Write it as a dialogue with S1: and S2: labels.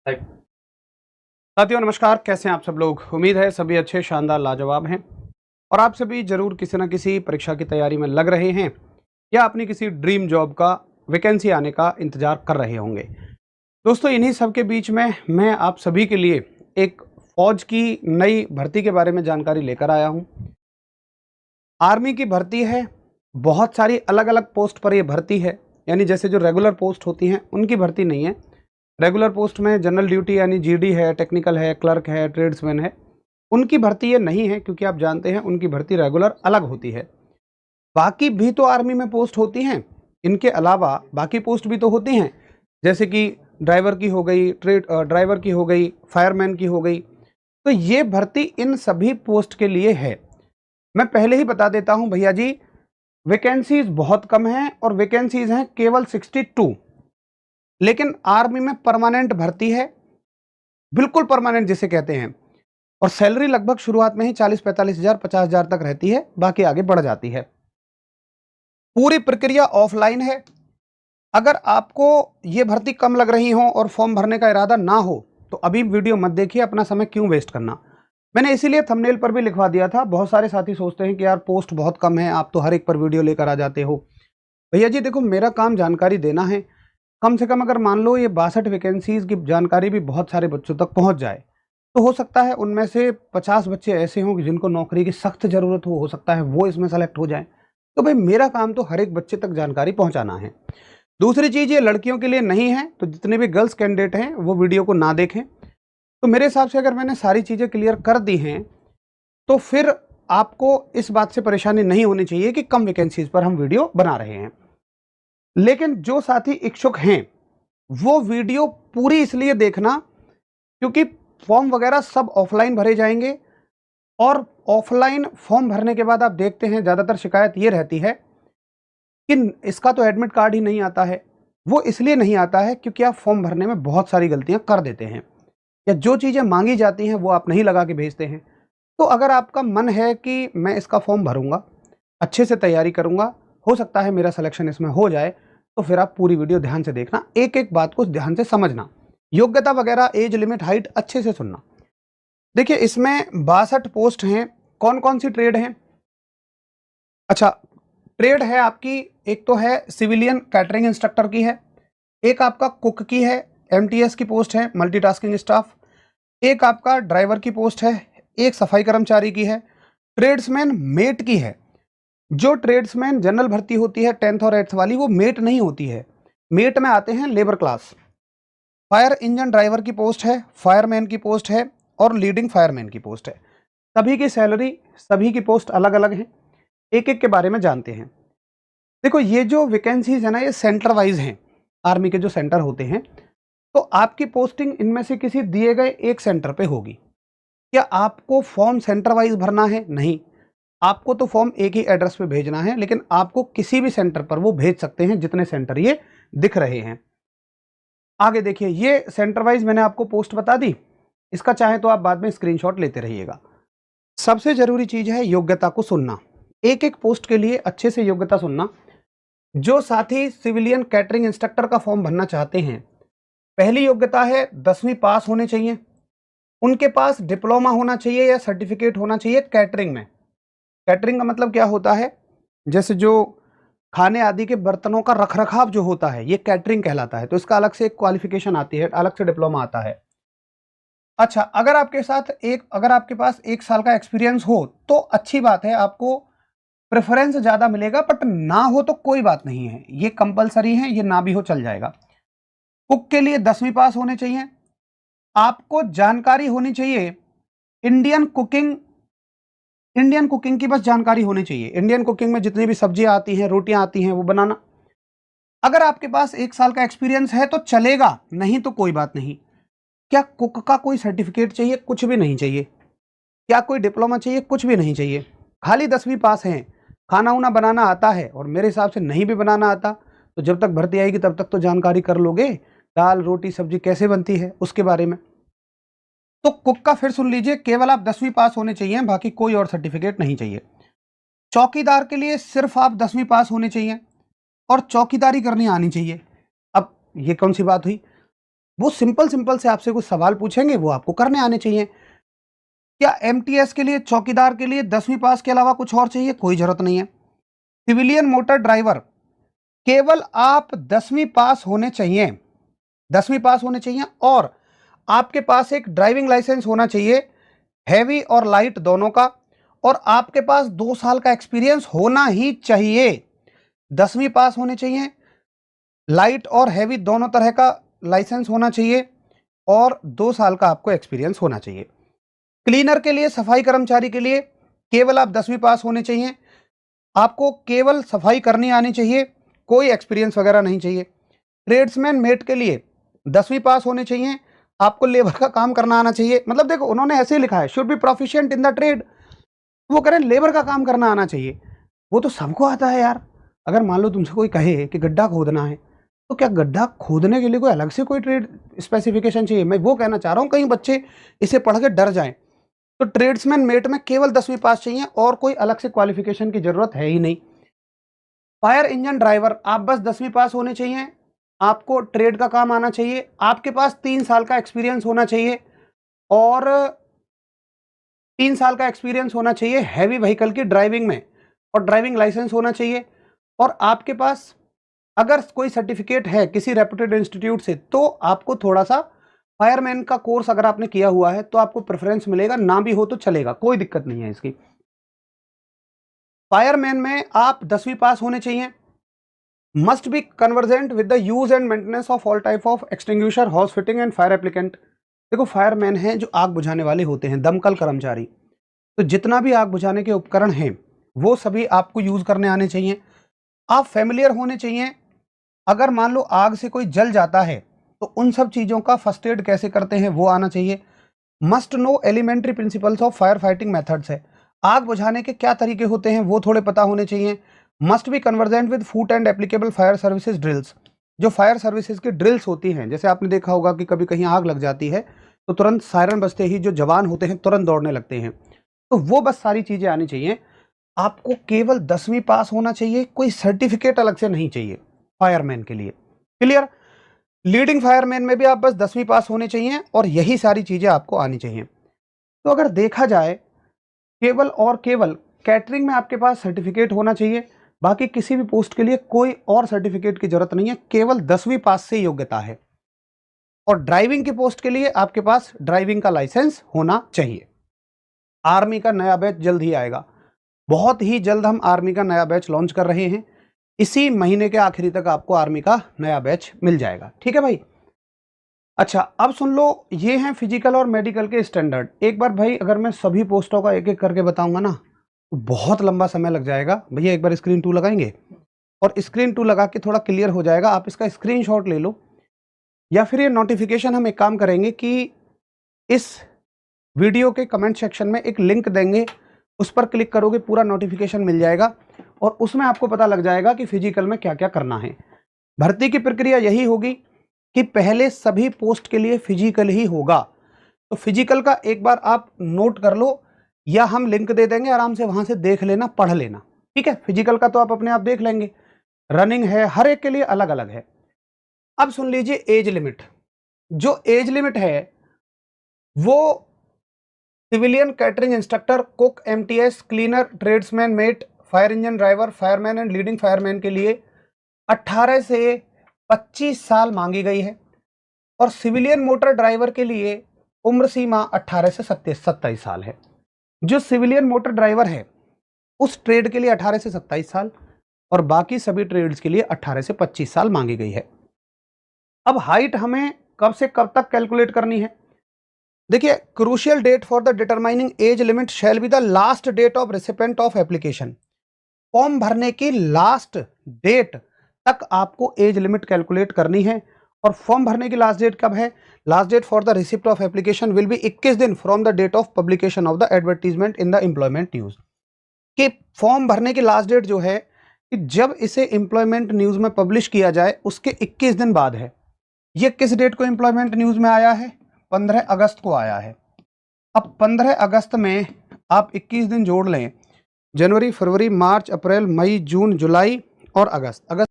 S1: Right. साथियों नमस्कार, कैसे हैं आप सब लोग। उम्मीद है सभी अच्छे शानदार लाजवाब हैं और आप सभी जरूर किसी ना किसी परीक्षा की तैयारी में लग रहे हैं या अपनी किसी ड्रीम जॉब का वैकेंसी आने का इंतजार कर रहे होंगे। दोस्तों इन्हीं सब के बीच में मैं आप सभी के लिए एक फौज की नई भर्ती के बारे में जानकारी लेकर आया हूं। आर्मी की भर्ती है, बहुत सारी अलग अलग पोस्ट पर यह भर्ती है, यानी जैसे जो रेगुलर पोस्ट होती हैं उनकी भर्ती नहीं है। रेगुलर पोस्ट में जनरल ड्यूटी यानी जीडी है, टेक्निकल है, क्लर्क है, ट्रेड्समैन है, उनकी भर्ती ये नहीं है, क्योंकि आप जानते हैं उनकी भर्ती रेगुलर अलग होती है। बाकी भी तो आर्मी में पोस्ट होती हैं, इनके अलावा बाकी पोस्ट भी तो होती हैं, जैसे कि ड्राइवर की हो गई, ड्राइवर की हो गई, फायरमैन की हो गई। तो ये भर्ती इन सभी पोस्ट के लिए है। मैं पहले ही बता देता हूं भैया जी, वैकेंसीज बहुत कम हैं और वैकेंसीज हैं केवल 62। लेकिन आर्मी में परमानेंट भर्ती है, बिल्कुल परमानेंट जिसे कहते हैं, और सैलरी लगभग शुरुआत में ही 40-45 हज़ार 50 हज़ार तक रहती है, बाकी आगे बढ़ जाती है। पूरी प्रक्रिया ऑफलाइन है। अगर आपको ये भर्ती कम लग रही हो और फॉर्म भरने का इरादा ना हो तो अभी वीडियो मत देखिए, अपना समय क्यों वेस्ट करना। मैंने इसीलिए थंबनेल पर भी लिखवा दिया था। बहुत सारे साथी सोचते हैं कि यार पोस्ट बहुत कम है, आप तो हर एक पर वीडियो लेकर आ जाते हो। भैया जी देखो, मेरा काम जानकारी देना है। कम से कम अगर मान लो ये 62 वैकेंसीज की जानकारी भी बहुत सारे बच्चों तक पहुंच जाए, तो हो सकता है उनमें से 50 बच्चे ऐसे हों कि जिनको नौकरी की सख्त ज़रूरत हो सकता है वो इसमें सेलेक्ट हो जाए। तो भाई मेरा काम तो हर एक बच्चे तक जानकारी पहुंचाना है। दूसरी चीज़, ये लड़कियों के लिए नहीं है, तो जितने भी गर्ल्स कैंडिडेट हैं वो वीडियो को ना देखें। तो मेरे हिसाब से अगर मैंने सारी चीज़ें क्लियर कर दी हैं तो फिर आपको इस बात से परेशानी नहीं होनी चाहिए कि कम वैकेंसीज पर हम वीडियो बना रहे हैं। लेकिन जो साथी इच्छुक हैं वो वीडियो पूरी इसलिए देखना क्योंकि फॉर्म वगैरह सब ऑफलाइन भरे जाएंगे, और ऑफलाइन फॉर्म भरने के बाद आप देखते हैं ज़्यादातर शिकायत ये रहती है कि इसका तो एडमिट कार्ड ही नहीं आता है। वो इसलिए नहीं आता है क्योंकि आप फॉर्म भरने में बहुत सारी गलतियां कर देते हैं, या जो चीज़ें मांगी जाती हैं वो आप नहीं लगा के भेजते हैं। तो अगर आपका मन है कि मैं इसका फॉर्म भरूंगा, अच्छे से तैयारी करूंगा, हो सकता है मेरा सिलेक्शन इसमें हो जाए, तो फिर आप पूरी वीडियो ध्यान से देखना, एक एक बात को ध्यान से समझना, योग्यता वगैरह, एज लिमिट, हाइट अच्छे से सुनना। देखिए इसमें 62 पोस्ट हैं। कौन कौन सी ट्रेड हैं? अच्छा, ट्रेड है आपकी, एक तो है सिविलियन कैटरिंग इंस्ट्रक्टर की है, एक आपका कुक की है, एमटीएस की पोस्ट है, मल्टीटास्किंग स्टाफ, एक आपका ड्राइवर की पोस्ट है, एक सफाई कर्मचारी की है, ट्रेड्समैन मेट की है। जो ट्रेड्समैन जनरल भर्ती होती है 10th और 8th वाली, वो मेट नहीं होती है, मेट में आते हैं labour class. Fire engine driver की पोस्ट है, फायरमैन की पोस्ट है और लीडिंग फायरमैन की पोस्ट है। सभी की सैलरी, सभी की पोस्ट अलग अलग हैं। एक एक के बारे में जानते हैं। देखो ये जो वैकेंसीज है ना, ये सेंटर वाइज हैं, आर्मी के जो सेंटर होते हैं। तो आपकी पोस्टिंग इनमें से किसी दिए गए एक सेंटर पे होगी। क्या आपको फॉर्म सेंटर वाइज भरना है? नहीं, आपको तो फॉर्म एक ही एड्रेस पे भेजना है, लेकिन आपको किसी भी सेंटर पर वो भेज सकते हैं जितने सेंटर ये दिख रहे हैं। आगे देखिए, ये सेंटर वाइज मैंने आपको पोस्ट बता दी, इसका चाहे तो आप बाद में स्क्रीनशॉट लेते रहिएगा। सबसे जरूरी चीज है योग्यता को सुनना, एक एक पोस्ट के लिए अच्छे से योग्यता सुनना। जो साथी सिविलियन कैटरिंग इंस्ट्रक्टर का फॉर्म भरना चाहते हैं, पहली योग्यता है 10वीं पास होने चाहिए, उनके पास डिप्लोमा होना चाहिए या सर्टिफिकेट होना चाहिए कैटरिंग में। कैटरिंग का मतलब क्या होता है? जैसे जो खाने आदि के बर्तनों का रखरखाव जो होता है, ये कैटरिंग कहलाता है। तो इसका अलग से एक क्वालिफिकेशन आती है, अलग से डिप्लोमा आता है। अच्छा, अगर आपके पास 1 साल का एक्सपीरियंस हो तो अच्छी बात है, आपको प्रेफरेंस ज़्यादा मिलेगा, बट ना हो तो कोई बात नहीं है, ये कंपलसरी है, ये ना भी हो चल जाएगा। कुक के लिए 10वीं पास होने चाहिए। आपको जानकारी होनी चाहिए इंडियन कुकिंग, इंडियन कुकिंग की बस जानकारी होनी चाहिए। इंडियन कुकिंग में जितनी भी सब्जियां आती हैं, रोटियां आती हैं, वो बनाना। अगर आपके पास 1 साल का एक्सपीरियंस है तो चलेगा, नहीं तो कोई बात नहीं। क्या कुक का कोई सर्टिफिकेट चाहिए? कुछ भी नहीं चाहिए। क्या कोई डिप्लोमा चाहिए? कुछ भी नहीं चाहिए। खाली 10वीं पास हैं, खाना उना बनाना आता है, और मेरे हिसाब से नहीं भी बनाना आता तो जब तक भर्ती आएगी तब तक तो जानकारी कर लोगे, दाल रोटी सब्जी कैसे बनती है उसके बारे में। तो कुक का फिर सुन लीजिए, केवल आप 10वीं पास होने चाहिए, बाकी कोई और सर्टिफिकेट नहीं चाहिए। चौकीदार के लिए सिर्फ आप 10वीं पास होने चाहिए और चौकीदारी करनी आनी चाहिए। अब ये कौन सी बात हुई? वो सिंपल सिंपल से आपसे कुछ सवाल पूछेंगे, वो आपको करने आने चाहिए। क्या एमटीएस के लिए, चौकीदार के लिए 10वीं पास के अलावा कुछ और चाहिए? कोई जरूरत नहीं है। सिविलियन मोटर ड्राइवर केवल आप 10वीं पास होने चाहिए, 10वीं पास होने चाहिए, और आपके पास एक ड्राइविंग लाइसेंस होना चाहिए, हैवी और लाइट दोनों का, और आपके पास 2 साल का एक्सपीरियंस होना ही चाहिए। 10वीं पास होने चाहिए, लाइट और हैवी दोनों तरह का लाइसेंस होना चाहिए, और 2 साल का आपको एक्सपीरियंस होना चाहिए। क्लीनर के लिए, सफाई कर्मचारी के लिए केवल आप 10वीं पास होने चाहिए, आपको केवल सफाई करनी आनी चाहिए, कोई एक्सपीरियंस वगैरह नहीं चाहिए। ट्रेड्समैन मेट के लिए 10वीं पास होने चाहिए, आपको लेबर का काम करना आना चाहिए। मतलब देखो, उन्होंने ऐसे लिखा है, should be proficient in the trade, वो कह रहे हैं लेबर का काम करना आना चाहिए। वो तो सबको आता है यार। अगर मान लो तुमसे कोई कहे कि गड्ढा खोदना है, तो क्या गड्ढा खोदने के लिए कोई अलग से कोई ट्रेड स्पेसिफिकेशन चाहिए? मैं वो कहना चाह रहा हूँ, कहीं बच्चे इसे पढ़ के डर जाएं। तो ट्रेड्समैन मेट में केवल 10वीं पास चाहिए, और कोई अलग से क्वालिफिकेशन की जरूरत है ही नहीं। फायर इंजन ड्राइवर, आप बस 10वीं पास होने चाहिए, आपको ट्रेड का काम आना चाहिए, आपके पास 3 साल का एक्सपीरियंस होना चाहिए, और 3 साल का एक्सपीरियंस होना चाहिए हैवी व्हीकल की ड्राइविंग में, और ड्राइविंग लाइसेंस होना चाहिए, और आपके पास अगर कोई सर्टिफिकेट है किसी रेप्यूटेड इंस्टीट्यूट से, तो आपको थोड़ा सा फायरमैन का कोर्स अगर आपने किया हुआ है तो आपको प्रेफरेंस मिलेगा, ना भी हो तो चलेगा, कोई दिक्कत नहीं है इसकी। फायरमैन में आप 10वीं पास होने चाहिए, must be convergent with the use and maintenance of all type of extinguisher, house fitting and fire applicant. देखो, फायरमैन हैं जो आग बुझाने वाले होते हैं, दमकल कर्मचारी, तो जितना भी आग बुझाने के उपकरण हैं वो सभी आपको यूज करने आने चाहिए। आप फेमिलियर होने चाहिए, अगर मान लो आग से कोई जल जाता है तो उन सब चीज़ों का फर्स्ट एड कैसे करते हैं वो आना चाहिए। Must know elementary principles of fire fighting methods है, आग बुझाने के क्या तरीके होते हैं वो थोड़े पता होने चाहिए। Must be convergent with foot and applicable fire services drills, जो फायर सर्विसेज की ड्रिल्स होती हैं, जैसे आपने देखा होगा कि कभी कहीं आग लग जाती है तो तुरंत सायरन बजते ही जो जवान होते हैं तुरंत दौड़ने लगते हैं, तो वो बस सारी चीज़ें आनी चाहिए। आपको केवल 10वीं पास होना चाहिए, कोई सर्टिफिकेट अलग से नहीं चाहिए फायरमैन के लिए। क्लियर? लीडिंग फायरमैन में भी आप बस 10वीं पास होने चाहिए, और यही सारी चीज़ें आपको आनी चाहिए। तो अगर देखा जाए, केवल और केवल कैटरिंग में आपके पास सर्टिफिकेट होना चाहिए, बाकी किसी भी पोस्ट के लिए कोई और सर्टिफिकेट की जरूरत नहीं है, केवल 10वीं पास से योग्यता है। और ड्राइविंग की पोस्ट के लिए आपके पास ड्राइविंग का लाइसेंस होना चाहिए। आर्मी का नया बैच जल्द ही आएगा, बहुत ही जल्द हम आर्मी का नया बैच लॉन्च कर रहे हैं, इसी महीने के आखिरी तक आपको आर्मी का नया बैच मिल जाएगा। ठीक है भाई? अच्छा, अब सुन लो, ये हैं फिजिकल और मेडिकल के स्टैंडर्ड। एक बार भाई अगर मैं सभी पोस्टों का एक एक करके बताऊंगा ना तो बहुत लंबा समय लग जाएगा। भैया एक बार स्क्रीन 2 लगाएंगे, और स्क्रीन 2 लगा के थोड़ा क्लियर हो जाएगा, आप इसका स्क्रीनशॉट ले लो, या फिर ये नोटिफिकेशन हम एक काम करेंगे कि इस वीडियो के कमेंट सेक्शन में एक लिंक देंगे, उस पर क्लिक करोगे पूरा नोटिफिकेशन मिल जाएगा, और उसमें आपको पता लग जाएगा कि फिजिकल में क्या क्या करना है। भर्ती की प्रक्रिया यही होगी कि पहले सभी पोस्ट के लिए फिजिकल ही होगा, तो फिजिकल का एक बार आप नोट कर लो, या हम लिंक दे देंगे, आराम से वहां से देख लेना, पढ़ लेना। ठीक है? फिजिकल का तो आप अपने आप देख लेंगे, रनिंग है, हर एक के लिए अलग अलग है। अब सुन लीजिए एज लिमिट। जो एज लिमिट है वो civilian catering instructor, cook, MTS, cleaner, tradesman met, fire engine driver, fireman and leading fireman के लिए 18 से 25 साल मांगी गई है, और सिविलियन मोटर ड्राइवर के लिए उम्र सीमा 18 से 27 साल है। जो सिविलियन मोटर ड्राइवर है उस ट्रेड के लिए 18 से 27 साल, और बाकी सभी ट्रेड्स के लिए 18 से 25 साल मांगी गई है। अब हाइट हमें कब से कब तक कैलकुलेट करनी है? देखिए, crucial date for the determining age limit shall be the last date of recipient of application. Form भरने की लास्ट डेट तक आपको एज लिमिट कैलकुलेट करनी है। और फॉर्म भरने की लास्ट डेट कब है? Last date for the receipt of application will be 21 दिन from the date of publication of the advertisement in the employment news. कि फॉर्म भरने की लास्ट डेट जो है कि जब इसे एम्प्लॉयमेंट न्यूज में पब्लिश किया जाए उसके 21 दिन बाद है। ये किस डेट को एम्प्लॉयमेंट न्यूज में आया है? 15 अगस्त को आया है। अब 15 अगस्त में आप 21 दिन जोड़ लें, जनवरी, फरवरी, मार्च, अप्रैल, मई, जून, जुलाई और अगस्त।